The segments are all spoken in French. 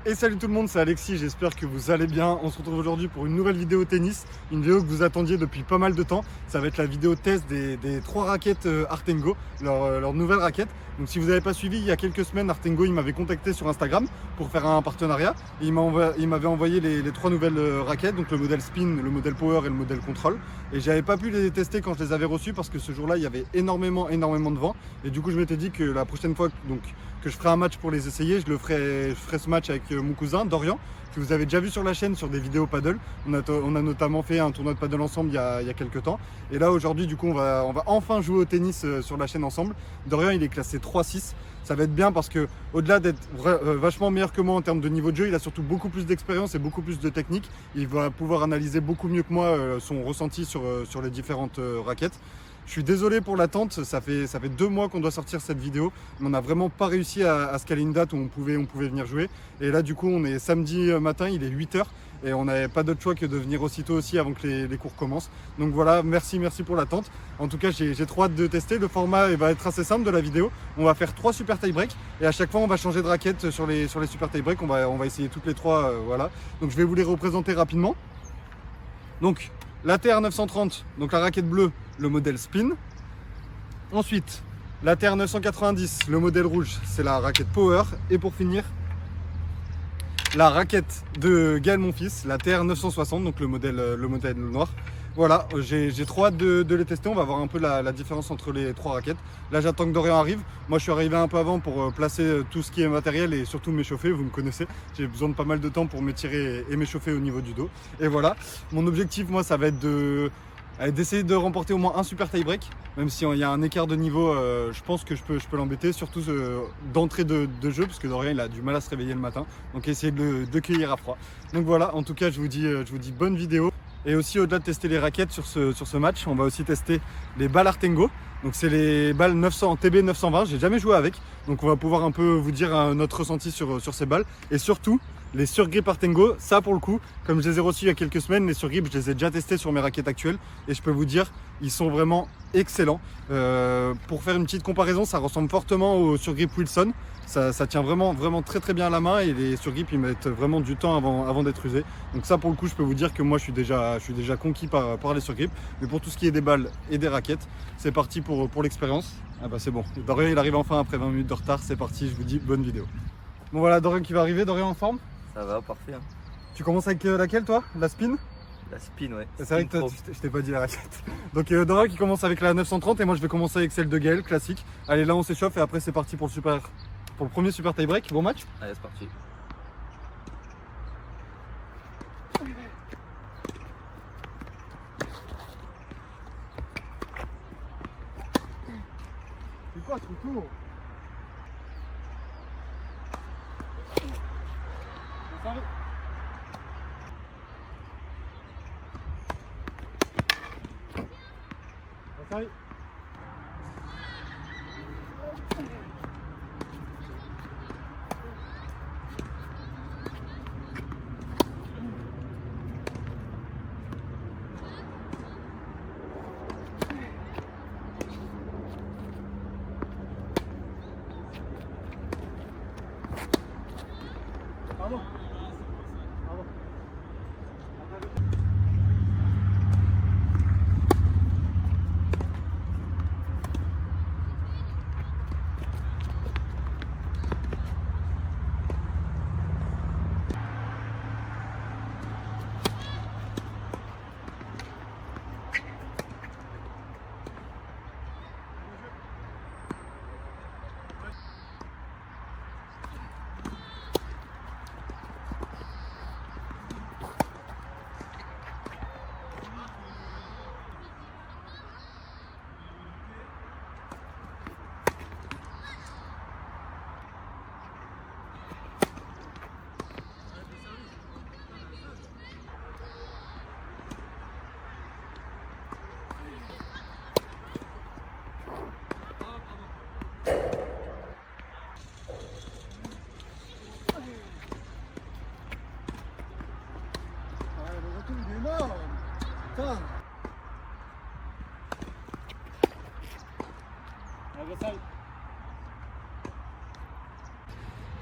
Et salut tout le monde, c'est Alexis, j'espère que vous allez bien. On se retrouve aujourd'hui pour une nouvelle vidéo tennis, une vidéo que vous attendiez depuis pas mal de temps. Ça va être la vidéo test des 3 raquettes Artengo, leur nouvelle raquette. Donc si vous n'avez pas suivi, il y a quelques semaines, Artengo il m'avait contacté sur Instagram pour faire un partenariat. Et il m'avait envoyé les 3 nouvelles raquettes, donc le modèle Spin, le modèle Power et le modèle Control. Et j'avais pas pu les tester quand je les avais reçus parce que ce jour-là il y avait énormément de vent. Et du coup je m'étais dit que la prochaine fois que je ferai un match pour les essayer, je ferai ce match avec mon cousin Dorian, que vous avez déjà vu sur la chaîne sur des vidéos paddle. On a notamment fait un tournoi de paddle ensemble il y a quelques temps. Et là aujourd'hui du coup on va enfin jouer au tennis sur la chaîne ensemble. Dorian il est classé 3-6. Ça va être bien parce que au-delà d'être vachement meilleur que moi en termes de niveau de jeu, il a surtout beaucoup plus d'expérience et beaucoup plus de technique. Il va pouvoir analyser beaucoup mieux que moi son ressenti sur les différentes raquettes. Je suis désolé pour l'attente, ça fait 2 mois qu'on doit sortir cette vidéo, mais on n'a vraiment pas réussi à se caler une date où on pouvait venir jouer. Et là du coup on est samedi matin, il est 8 h et on n'avait pas d'autre choix que de venir aussitôt aussi avant que les cours commencent. Donc voilà, merci pour l'attente. En tout cas j'ai trop hâte de tester. Le format va être assez simple de la vidéo. On va faire 3 super tie break et à chaque fois on va changer de raquette sur les super tie break. On va essayer toutes les 3, voilà. Donc je vais vous les représenter rapidement. Donc la TR 930, donc la raquette bleue, le modèle Spin. Ensuite, la TR 990, le modèle rouge, c'est la raquette Power. Et pour finir, la raquette de Gaël Monfils, la TR 960, donc le modèle noir. Voilà, j'ai trop hâte de les tester. On va voir un peu la différence entre les 3 raquettes. Là, j'attends que Dorian arrive. Moi, je suis arrivé un peu avant pour placer tout ce qui est matériel et surtout m'échauffer. Vous me connaissez, j'ai besoin de pas mal de temps pour m'étirer et m'échauffer au niveau du dos. Et voilà, mon objectif, moi, ça va être d'essayer de remporter au moins un super tie break. Même s'il y a un écart de niveau, je pense que je peux l'embêter, surtout d'entrée de jeu, parce que Dorian il a du mal à se réveiller le matin. Donc essayer de cueillir à froid. Donc voilà, en tout cas je vous dis bonne vidéo. Et aussi au-delà de tester les raquettes sur ce match, on va aussi tester les balles Artengo. Donc c'est les balles 900 TB 920, j'ai jamais joué avec. Donc on va pouvoir un peu vous dire notre ressenti sur ces balles. Et surtout, les surgrips Artengo, ça pour le coup, comme je les ai reçus il y a quelques semaines, les surgrips je les ai déjà testés sur mes raquettes actuelles. Et je peux vous dire, ils sont vraiment excellents. Pour faire une petite comparaison, ça ressemble fortement aux surgrips Wilson. Ça tient vraiment très bien à la main et les surgrips ils mettent vraiment du temps avant d'être usés. Donc ça pour le coup je peux vous dire que moi je suis déjà conquis par les surgrips. Mais pour tout ce qui est des balles et des raquettes, c'est parti pour l'expérience. Ah bah c'est bon, Dorian il arrive enfin après 20 minutes de retard, c'est parti, je vous dis bonne vidéo. Bon voilà Dorian qui va arriver, Dorian en forme? Ça va, parfait. Hein. Tu commences avec laquelle toi? La Spin? La Spin, ouais. C'est vrai que toi, je t'ai pas dit la raquette. Donc Dorian qui commence avec la 930 et moi je vais commencer avec celle de Gaël, classique. Allez là on s'échauffe et après c'est parti pour le premier super tie break. Bon match? Allez c'est parti. C'est quoi ce tour? Pardon.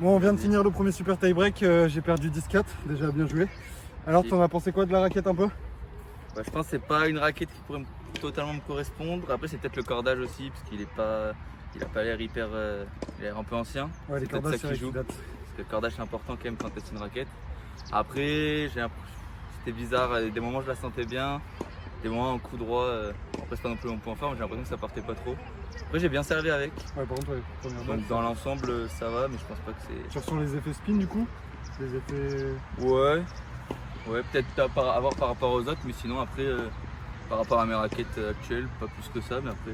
Bon, on vient de finir le premier super tie break, j'ai perdu 10-4, déjà bien joué. Alors Si. t'en as pensé quoi de la raquette un peu? Bah, je pense que c'est pas une raquette qui pourrait totalement me correspondre. Après, c'est peut-être le cordage aussi, parce qu'il a pas l'air hyper, il a l'air un peu ancien. Ouais, les C'est peut-être cordages ça c'est qui vrai joue. qu'ils datent. Parce que le cordage c'est important quand même quand tu testes une raquette. Après, c'était bizarre, des moments je la sentais bien, des moments en coup droit, après c'est pas non plus mon point fort, mais j'ai l'impression que ça partait pas trop. Après j'ai bien servi avec, Ouais, par contre, ouais, première balle. donc dans l'ensemble ça va, mais je pense pas que c'est... Tu ressens les effets spin du coup? Les effets... Ouais, peut-être à voir par rapport aux autres, mais sinon après, par rapport à mes raquettes actuelles, pas plus que ça, mais après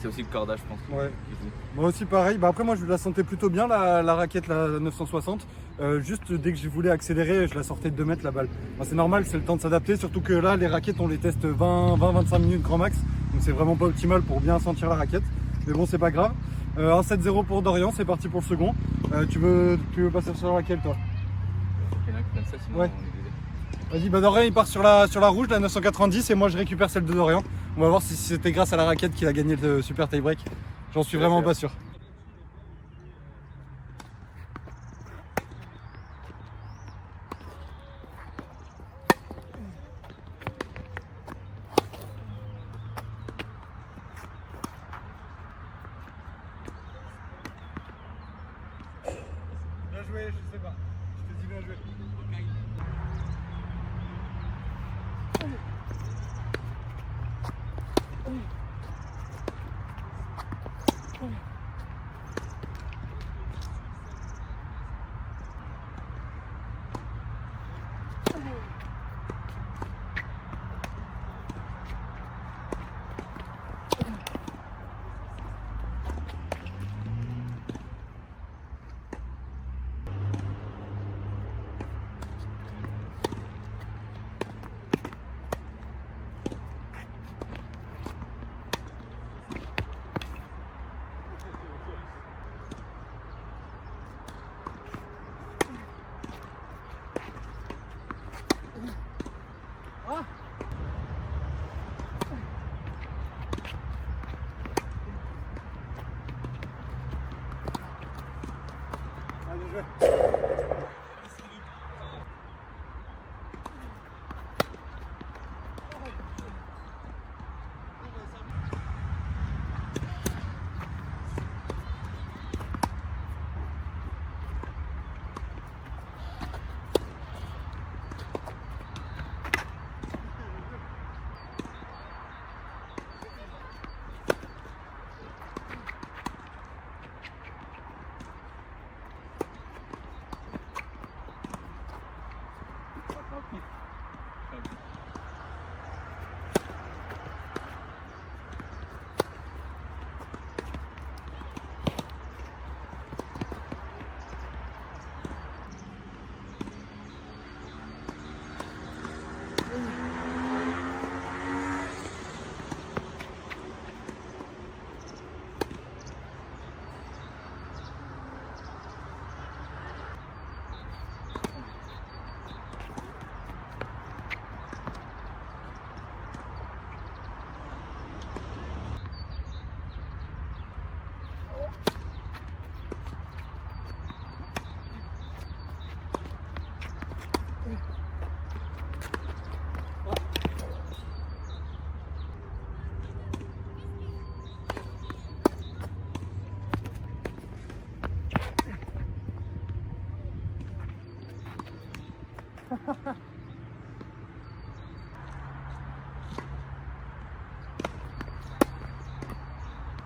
c'est aussi le cordage je pense. Ouais. Qui joue. Moi aussi pareil, bah après moi je la sentais plutôt bien la raquette la 960. Juste dès que je voulais accélérer, je la sortais de 2 mètres la balle. Bah, c'est normal, c'est le temps de s'adapter, surtout que là les raquettes on les teste 20-25 minutes grand max. Donc c'est vraiment pas optimal pour bien sentir la raquette. Mais bon c'est pas grave. 1-7-0 pour Dorian, c'est parti pour le second. Tu veux passer sur laquelle toi? Il y en a qui prennent ça, sinon Ouais. on est désolé. Vas-y, bah Dorian il part sur la rouge, la 990 et moi je récupère celle de Dorian. On va voir si c'était grâce à la raquette qu'il a gagné le super tie break. J'en suis vraiment pas sûr. Bien joué, je sais pas. Je te dis bien joué.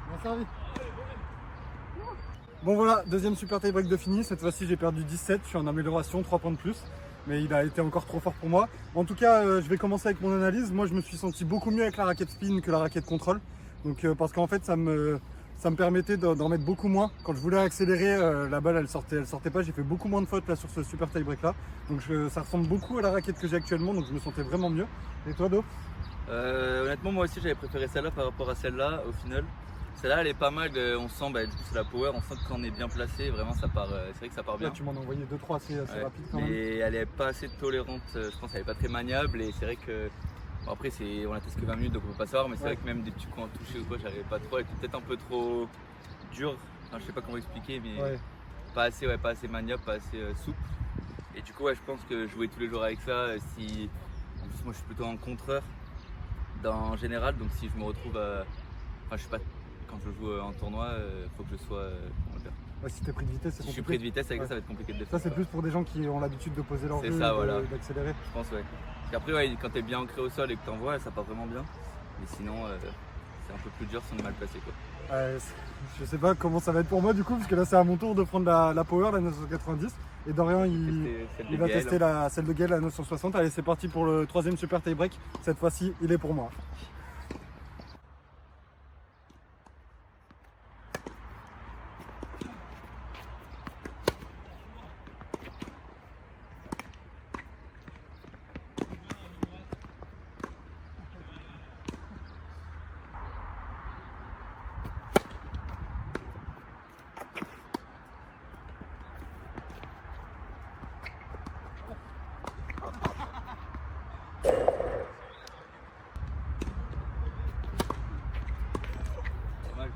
Bien servi. Bon voilà, deuxième super tie break de fini. Cette fois-ci j'ai perdu 17, je suis en amélioration, 3 points de plus. Mais il a été encore trop fort pour moi. En tout cas, je vais commencer avec mon analyse. Moi je me suis senti beaucoup mieux avec la raquette spin que la raquette contrôle. Donc parce qu'en fait ça me permettait d'en mettre beaucoup moins. Quand je voulais accélérer, la balle elle sortait pas. J'ai fait beaucoup moins de fautes là sur ce super tie break là. Donc ça ressemble beaucoup à la raquette que j'ai actuellement, donc je me sentais vraiment mieux. Et toi Do? Honnêtement, moi aussi j'avais préféré celle-là par rapport à celle-là au final. Celle-là elle est pas mal, on sent, du coup c'est la power, on sent que quand on est bien placé, vraiment ça part, c'est vrai que ça part bien. Là tu m'en as envoyé 2-3 assez Ouais, rapides quand mais même. elle est pas assez tolérante, je pense qu'elle est pas très maniable et c'est vrai que, bon, après on a testé que 20 minutes donc on peut pas savoir, mais c'est Ouais. vrai que même des petits coups en toucher ou quoi, j'arrivais pas trop, elle était peut-être un peu trop dure, enfin, je sais pas comment expliquer, mais Ouais. pas assez maniable, pas assez souple. Et du coup, ouais, je pense que jouer tous les jours avec ça, si en plus moi je suis plutôt un contreur en général, donc si je me retrouve enfin je sais pas, quand je joue en tournoi, faut que je sois comment dire. Ouais, si t'es pris de vitesse, c'est Si je suis compliqué. pris de vitesse avec ça va être compliqué de Ça, défendre. c'est plus pour des gens qui ont l'habitude de poser leur C'est jeu, ça, voilà. d'accélérer. Je pense, ouais. Parce qu'après, ouais, quand t'es bien ancré au sol et que t'envoies, ça part vraiment bien. Mais sinon, c'est un peu plus dur si on est mal placé, quoi. Je sais pas comment ça va être pour moi du coup, parce que là c'est à mon tour de prendre la Power, la 990. Et Dorian il va tester celle de Gaël, la 960. Allez, c'est parti pour le troisième super tie break. Cette fois-ci, il est pour moi. Pas mal.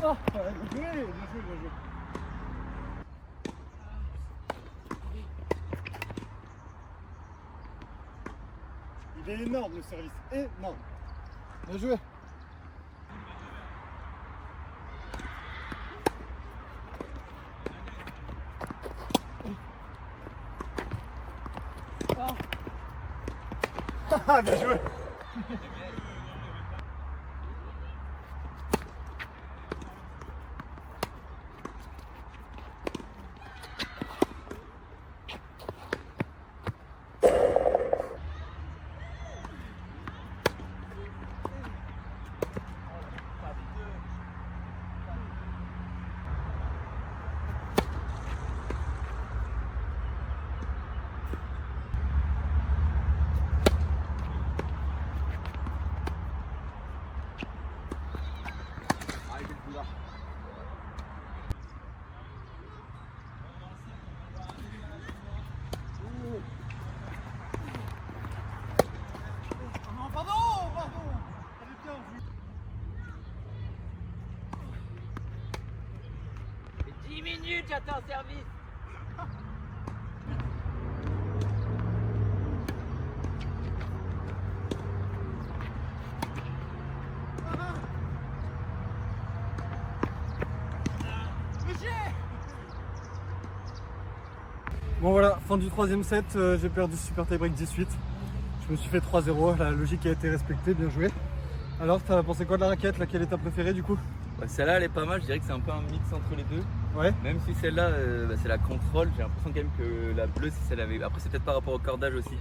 Oh, bien joué. Il est énorme le service, énorme. Bien joué. Ah, bien joué. Pardon. 10 minutes, j'attends un service. Bon voilà, fin du troisième set, j'ai perdu super tie break 18. Je me suis fait 3-0, la logique a été respectée, bien joué. Alors, t'as pensé quoi de la raquette? Laquelle est ta préférée du coup? Ouais, celle-là, elle est pas mal. Je dirais que c'est un peu un mix entre les deux. Ouais. Même si celle-là, c'est la contrôle. J'ai l'impression quand même que la bleue, si celle avait. Après, c'est peut-être par rapport au cordage aussi.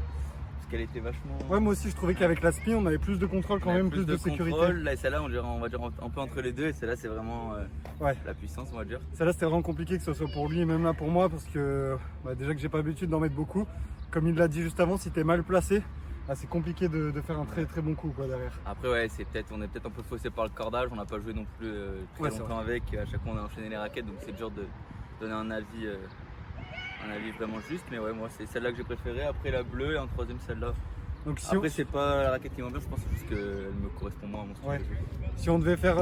Parce qu'elle était vachement. Ouais, moi aussi je trouvais qu'avec la spin, on avait plus de contrôle quand même, plus de sécurité. Contrôle. Là, celle-là, on va dire un peu entre les deux. Et celle-là, c'est vraiment Ouais. la puissance, on va dire. Celle-là, c'était vraiment compliqué que ce soit pour lui et même là pour moi, parce que déjà que j'ai pas l'habitude d'en mettre beaucoup. Comme il l'a dit juste avant, si t'es mal placé, c'est compliqué de faire un très bon coup quoi, derrière. Après, ouais, on est peut-être un peu faussé par le cordage. On n'a pas joué non plus très longtemps avec. À chaque fois, on a enchaîné les raquettes, donc c'est dur de donner un avis vraiment juste. Mais ouais, moi, c'est celle-là que j'ai préférée. Après, la bleue et en troisième, celle-là. Donc si Après, c'est pas la raquette qui m'en vient, je pense que c'est juste qu'elle me correspond moins à mon style. Ouais. de jeu. Si on devait faire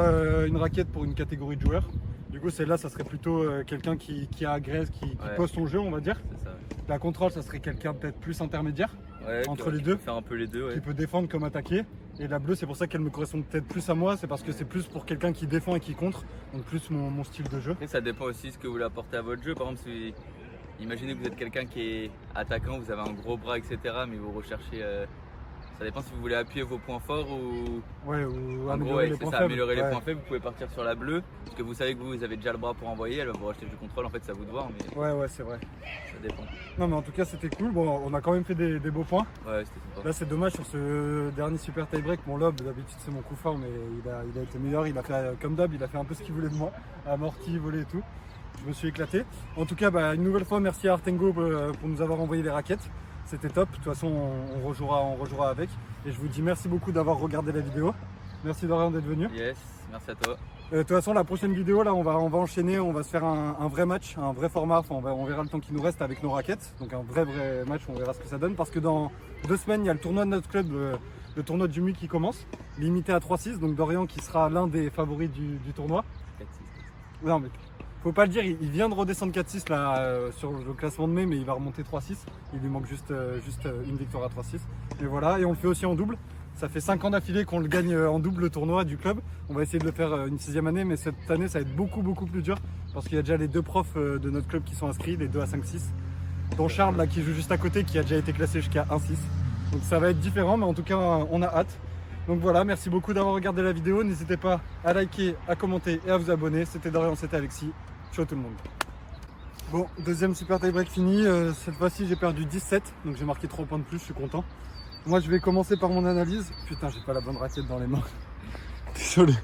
une raquette pour une catégorie de joueurs, du coup celle-là ça serait plutôt quelqu'un qui agresse, qui pose son jeu on va dire. C'est ça, ouais. La contrôle ça serait quelqu'un peut-être plus intermédiaire, Ouais, entre les qui deux. peut faire un peu les deux, ouais. qui peut défendre comme attaquer. Et la bleue c'est pour ça qu'elle me correspond peut-être plus à moi, c'est parce que c'est plus pour quelqu'un qui défend et qui contre, donc plus mon style de jeu. Après, ça dépend aussi de ce que vous voulez apporter à votre jeu. Par exemple, imaginez que vous êtes quelqu'un qui est attaquant, vous avez un gros bras, etc. Mais vous recherchez Ça dépend si vous voulez appuyer vos points forts ou. Ouais, ou En gros, améliorer les c'est points ça, faibles. améliorer les Ouais. points faibles. Vous pouvez partir sur la bleue parce que vous savez que vous avez déjà le bras pour envoyer. Elle va vous racheter du contrôle. En fait, c'est à vous de voir, mais Ouais, c'est vrai. ça dépend. Non, mais en tout cas, c'était cool. Bon, on a quand même fait des beaux points. Ouais, c'était sympa. Là, c'est dommage sur ce dernier super tie-break. Mon lob, d'habitude, c'est mon coup fort, mais il a été meilleur. Il a fait, comme d'hab, il a fait un peu ce qu'il voulait de moi. Amorti, volé et tout. Je me suis éclaté. En tout cas, une nouvelle fois, merci à Artengo pour nous avoir envoyé les raquettes. C'était top. De toute façon, on rejouera avec. Et je vous dis merci beaucoup d'avoir regardé la vidéo. Merci Dorian d'être venu. Yes, merci à toi. De toute façon, la prochaine vidéo, là, on va enchaîner. On va se faire un vrai match, un vrai format. Enfin, on verra le temps qui nous reste avec nos raquettes. Donc un vrai match, on verra ce que ça donne. Parce que dans 2 semaines, il y a le tournoi de notre club, le tournoi du MUI qui commence. Limité à 3-6. Donc Dorian qui sera l'un des favoris du tournoi. 4-6. Non mais faut pas le dire, il vient de redescendre 4-6 là sur le classement de mai, mais il va remonter 3-6. Il lui manque juste une victoire à 3-6. Et voilà, et on le fait aussi en double. Ça fait 5 ans d'affilée qu'on le gagne en double le tournoi du club. On va essayer de le faire une 6e année, mais cette année ça va être beaucoup plus dur parce qu'il y a déjà les 2 profs de notre club qui sont inscrits, les 2 à 5-6. Dont Charles là qui joue juste à côté, qui a déjà été classé jusqu'à 1-6. Donc ça va être différent, mais en tout cas on a hâte. Donc voilà, merci beaucoup d'avoir regardé la vidéo. N'hésitez pas à liker, à commenter et à vous abonner. C'était Dorian, c'était Alexis. Ciao tout le monde. Bon, deuxième super tie-break fini. Cette fois-ci, j'ai perdu 17. Donc j'ai marqué 3 points de plus, je suis content. Moi, je vais commencer par mon analyse. Putain, j'ai pas la bonne raquette dans les mains. Désolé.